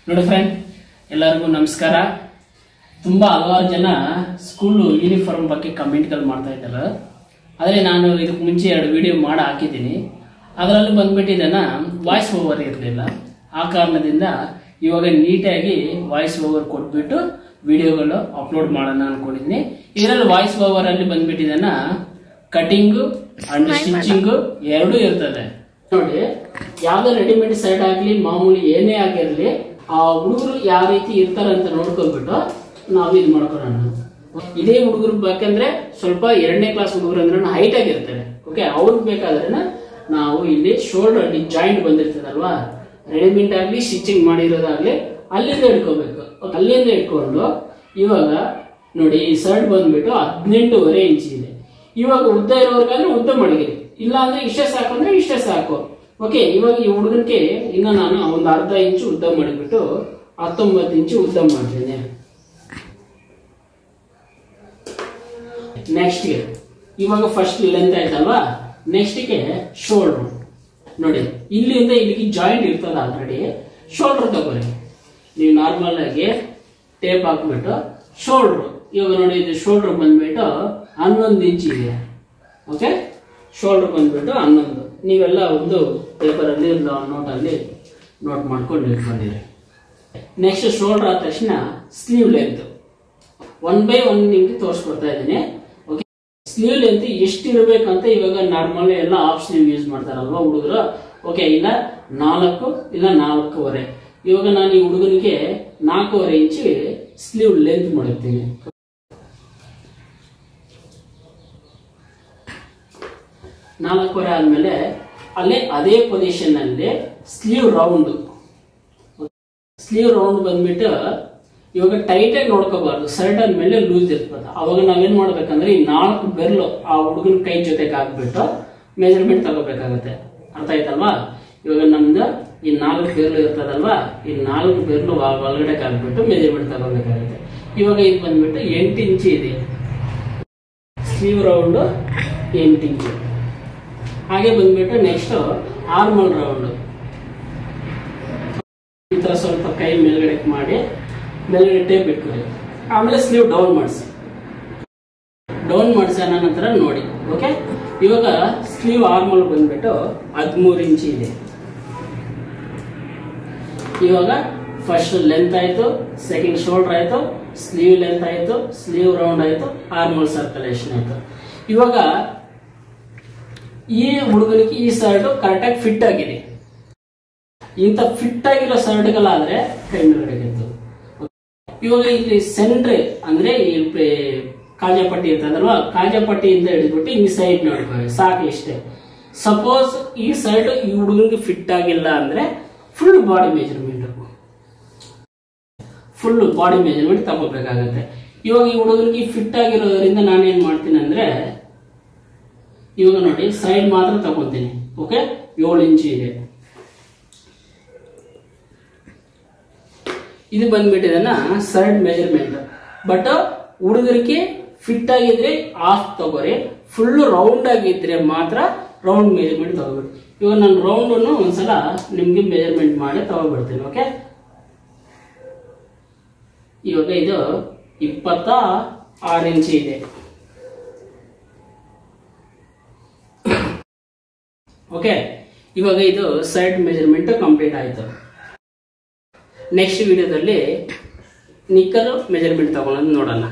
ನೋಡಿ ಫ್ರೆಂಡ್, ಎಲ್ಲರಿಗೂ ನಮಸ್ಕಾರ. ತುಂಬಾ ಹಲವಾರು ಜನ ಸ್ಕೂಲ್ ಯೂನಿಫಾರ್ಮ್ ಬಗ್ಗೆ ಕಮೆಂಟ್ಗಳು ಮಾಡ್ತಾ ಇದ್ದಾರೆ. ಆದರೆ ನಾನು ಇದಕ್ಕೆ ಮುಂಚೆ 2 ವಿಡಿಯೋ ಮಾಡಿ ಹಾಕಿದ್ದೀನಿ. ಅದರಲ್ಲಿ ಬಂದ್ಬಿಟ್ಟಿದ್ದಾನ ವಾಯ್ಸ್ ಓವರ್ ಇರಲಿಲ್ಲ. ಆ ಕಾರಣದಿಂದ ಇವಾಗ ನೀಟಾಗಿ ವಾಯ್ಸ್ ಓವರ್ ಕೊಟ್ಬಿಟ್ಟು ವಿಡಿಯೋಗಳು ಅಪ್ಲೋಡ್ ಮಾಡೋಣ ಅನ್ಕೊಂಡಿದ್ದೀನಿ. ಇದರಲ್ಲಿ ವಾಯ್ಸ್ ಓವರ್ ಅಲ್ಲಿ ಬಂದ್ಬಿಟ್ಟಿದ್ದಾನ ಕಟಿಂಗ್ ಅಂಡ್ ಸ್ಟಿಚಿಂಗ್ ಎರಡೂ ಇರ್ತದೆ. ನೋಡಿ, ಯಾವ್ದೋ ರೆಡಿಮೇಡ್ ಸೈಡ್ ಆಗ್ಲಿ ಮಾಮೂಲಿ ಏನೇ ಆಗಿರ್ಲಿ, ಆ ಹುಡುಗರು ಯಾವ ರೀತಿ ಇರ್ತಾರೆ ಅಂತ ನೋಡ್ಕೊಂಡ್ಬಿಟ್ಟು ನಾವು ಇದು ಮಾಡ್ಕೊಳ್ಳೋಣ. ಇದೇ ಹುಡುಗರು ಬೇಕಂದ್ರೆ ಸ್ವಲ್ಪ 2ನೇ ಕ್ಲಾಸ್ ಹುಡುಗರು ಅಂದ್ರೆ ಹೈಟ್ ಆಗಿರ್ತಾರೆ. ಓಕೆ, ಅವ್ರಿಗೆ ಬೇಕಾದ್ರೆ ನಾವು ಇಲ್ಲಿ ಶೋಲ್ಡರ್ ಅಲ್ಲಿ ಜಾಯಿಂಟ್ ಬಂದಿರ್ತದಲ್ವಾ, ರೆಡಿಮೇಡ್ ಆಗ್ಲಿ ಸ್ಟಿಚಿಂಗ್ ಮಾಡಿರೋದಾಗ್ಲಿ ಅಲ್ಲಿಂದ ಇಟ್ಕೋಬೇಕು. ಅಲ್ಲಿಂದ ಇಟ್ಕೊಂಡು ಇವಾಗ ನೋಡಿ, ಈ ಶರ್ಟ್ ಬಂದ್ಬಿಟ್ಟು 18.5 ಇಂಚ್ ಇದೆ. ಇವಾಗ ಉದ್ದ ಇರೋರ್ಗಾದ್ರೆ ಉದ್ದ ಮಡಗಿರಿ, ಇಲ್ಲ ಅಂದ್ರೆ ಇಷ್ಟೇ ಸಾಕು ಅಂದ್ರೆ ಇಷ್ಟೇ ಸಾಕು. ಓಕೆ, ಇವಾಗ ಈ ಹುಡುಗನ್ಗೆ ಇನ್ನ ನಾನು ಒಂದು ಅರ್ಧ ಇಂಚು ಉದ್ದ ಮಾಡಿಬಿಟ್ಟು 19 ಇಂಚು ಉದ್ದ ಮಾಡ್ತೀನಿ. ನೆಕ್ಸ್ಟ್ ಗೆ ಇವಾಗ ಫಸ್ಟ್ ಲೆಂತ್ ಆಯ್ತಲ್ವಾ, ನೆಕ್ಸ್ಟ್ ಗೆ ಶೋಲ್ಡರ್ ನೋಡಿ, ಇಲ್ಲಿಂದ ಇಲ್ಲಿಗೆ ಜಾಯಿಂಟ್ ಇರ್ತದ ಆಲ್ರೆಡಿ. ಶೋಲ್ಡರ್ ತಗೋರಿ, ನೀವು ನಾರ್ಮಲ್ ಆಗಿ ಟೇಪ್ ಹಾಕ್ಬಿಟ್ಟು ಶೋಲ್ಡರ್, ಇವಾಗ ನೋಡಿ ಇದು ಶೋಲ್ಡರ್ ಬಂದ್ಬಿಟ್ಟು 11 ಇಂಚ್ ಇದೆ. ಓಕೆ, ಶೋಲ್ಡರ್ ಬಂದ್ಬಿಟ್ಟು 11. ನೀವೆಲ್ಲ ಒಂದು ಪೇಪರ್ ಅಲ್ಲಿ ನೋಟ್ ಅಲ್ಲಿ ನೋಟ್ ಮಾಡ್ಕೊಂಡು ಇಟ್ಕೊಂಡಿರಿ. ನೆಕ್ಸ್ಟ್ ಶೋಲ್ಡರ್ ಆದ ತಕ್ಷಣ ಸ್ಲೀವ್ ಲೆಂತ್ 1/1 ನಿಮ್ಗೆ ತೋರಿಸ್ಕೊಡ್ತಾ ಇದ್ದೀನಿ. ಓಕೆ, ಸ್ಲೀವ್ ಲೆಂತ್ ಎಷ್ಟು ಇರಬೇಕಂತ ಇವಾಗ ನಾರ್ಮಲ್ ಎಲ್ಲ ಹಾಫ್ ಸ್ಲೀವ್ ಯೂಸ್ ಮಾಡ್ತಾರಲ್ವಾ ಹುಡುಗರು. ಓಕೆ, ಇಲ್ಲ 4 ಇಲ್ಲ 4.5. ಇವಾಗ ನಾನು ಈ ಹುಡುಗನಿಗೆ 4.5 ಇಂಚ್ ಸ್ಲೀವ್ ಲೆಂತ್ ಮಾಡಿರ್ತೀನಿ. 4.5 ಆದ್ಮೇಲೆ ಅಲ್ಲೇ ಅದೇ ಪೊಸಿಷನ್ ಅಲ್ಲಿ ಸ್ಲೀವ್ ರೌಂಡ್ ಬಂದ್ಬಿಟ್ಟು ಇವಾಗ ಟೈಟ್ ಆಗಿ ನೋಡ್ಕೋಬಾರ್ದು, ಶರ್ಟ್ ಮೇಲೆ ಲೂಸ್ ಇರ್ತದೆ. ಅವಾಗ ನಾವೇನ್ ಮಾಡ್ಬೇಕಂದ್ರೆ ಈ 4 ಬೆರಳು ಆ ಹುಡುಗನ ಕೈ ಜೊತೆಗೆ ಹಾಕ್ಬಿಟ್ಟು ಮೆಜರ್ಮೆಂಟ್ ತಗೋಬೇಕಾಗತ್ತೆ. ಅರ್ಥ ಆಯ್ತಲ್ವಾ? ಇವಾಗ ನಮ್ದು ಈ 4 ಬೆರಳು ಇರ್ತದಲ್ವಾ, ಈ 4 ಬೆರಳು ಒಳಗಡೆ ಹಾಕ್ಬಿಟ್ಟು ಮೆಜರ್ಮೆಂಟ್ ತಗೋಬೇಕಾಗತ್ತೆ. ಇವಾಗ ಇದು ಬಂದ್ಬಿಟ್ಟು 8 ಇಂಚ್ ಇದೆ ಸ್ಲೀವ್ ರೌಂಡ್, 8 ಇಂಚ್. ಹಾಗೆ ಬಂದ್ಬಿಟ್ಟು ನೆಕ್ಸ್ಟ್ ಆರ್ಮಲ್ ರೌಂಡ್, ಈ ತರ ಸ್ವಲ್ಪ ಕೈ ಮೇಲ್ಗಡೆ ಮಾಡಿ ಮೇಲ್ಗಡೆ ಟೇಪ್ ಇಟ್ಕೊಳ್ಳಿ. ಆಮೇಲೆ ಸ್ಲೀವ್ ಡೌನ್ ಮಾಡಿಸಿ ನಂತರ ನೋಡಿ. ಓಕೆ, ಇವಾಗ ಸ್ಲೀವ್ ಆರ್ಮಲ್ ಬಂದ್ಬಿಟ್ಟು 13 ಇಂಚ್ ಇದೆ. ಇವಾಗ ಫಸ್ಟ್ ಲೆಂತ್ ಆಯ್ತು, ಸೆಕೆಂಡ್ ಶೋಲ್ಡರ್ ಆಯ್ತು, ಸ್ಲೀವ್ ಲೆಂತ್ ಆಯ್ತು, ಸ್ಲೀವ್ ರೌಂಡ್ ಆಯ್ತು, ಆರ್ಮಲ್ ಸರ್ಕುಲೇಷನ್ ಆಯ್ತು. ಇವಾಗ ಈ ಹುಡುಗನಿಗೆ ಈ ಶರ್ಟ್ ಕರೆಕ್ಟಾಗಿ ಫಿಟ್ ಆಗಿದೆ. ಇಂಥ ಫಿಟ್ ಆಗಿರೋ ಶರ್ಟ್ಗಳಾದ್ರೆ ಕೈ ಮೇಲ್ಗಡೆ ಇತ್ತು. ಇವಾಗ ಇಲ್ಲಿ ಸೆಂಟ್ರ್ ಅಂದ್ರೆ ಈ ಕಾಜಾಪಟ್ಟಿ ಇರ್ತದಲ್ವಾ, ಕಾಜಾಪಟ್ಟಿಯಿಂದ ಹಿಡಿದ್ಬಿಟ್ಟು ಈ ಸೈಡ್ ನೋಡ್ಕೊಳ್ಳಿ, ಸಾಕು ಇಷ್ಟೇ. ಸಪೋಸ್ ಈ ಶರ್ಟ್ ಈ ಹುಡುಗನಿಗೆ ಫಿಟ್ ಆಗಿಲ್ಲ ಅಂದ್ರೆ ಫುಲ್ ಬಾಡಿ ಮೆಜರ್ಮೆಂಟ್ ತಗೋಬೇಕಾಗತ್ತೆ. ಇವಾಗ ಈ ಹುಡುಗನಿಗೆ ಫಿಟ್ ಆಗಿರೋದ್ರಿಂದ ನಾನೇನ್ ಮಾಡ್ತೀನಿ ಅಂದ್ರೆ ಇವಾಗ ನೋಡಿ ಸೈಡ್ ಮಾತ್ರ ತಗೊಂತೀನಿ. ಓಕೆ, 7 ಇಂಚ್ ಇದೆ. ಇದು ಬಂದ್ಬಿಟ್ಟಿದೆನ ಶರ್ಟ್ ಮೆಜರ್ಮೆಂಟ್. ಬಟ್ ಹುಡುಗರಿಗೆ ಫಿಟ್ ಆಗಿದ್ರೆ ಹಾಫ್ ತಗೋರಿ, ಫುಲ್ ರೌಂಡ್ ಆಗಿದ್ರೆ ಮಾತ್ರ ರೌಂಡ್ ಮೆಜರ್ಮೆಂಟ್ ತಗೋಬೇಕು. ಇವಾಗ ನಾನು ರೌಂಡ್ ಅನ್ನು ಒಂದ್ಸಲ ನಿಮ್ಗೆ ಮೆಜರ್ಮೆಂಟ್ ಮಾಡಿ ತಗೋಬಿಡ್ತೀನಿ. ಓಕೆ, ಇವಾಗ ಇದು 26 ಇಂಚ್ ಇದೆ. ಓಕೆ, ಇವಾಗ ಇದು ಶರ್ಟ್ ಮೆಜರ್ಮೆಂಟ್ ಕಂಪ್ಲೀಟ್ ಆಯ್ತು. ನೆಕ್ಸ್ಟ್ ವಿಡಿಯೋದಲ್ಲಿ ನಿಕ್ಕರ್ ಮೆಜರ್ಮೆಂಟ್ ತಗೊಳ್ಳೋದು ನೋಡೋಣ.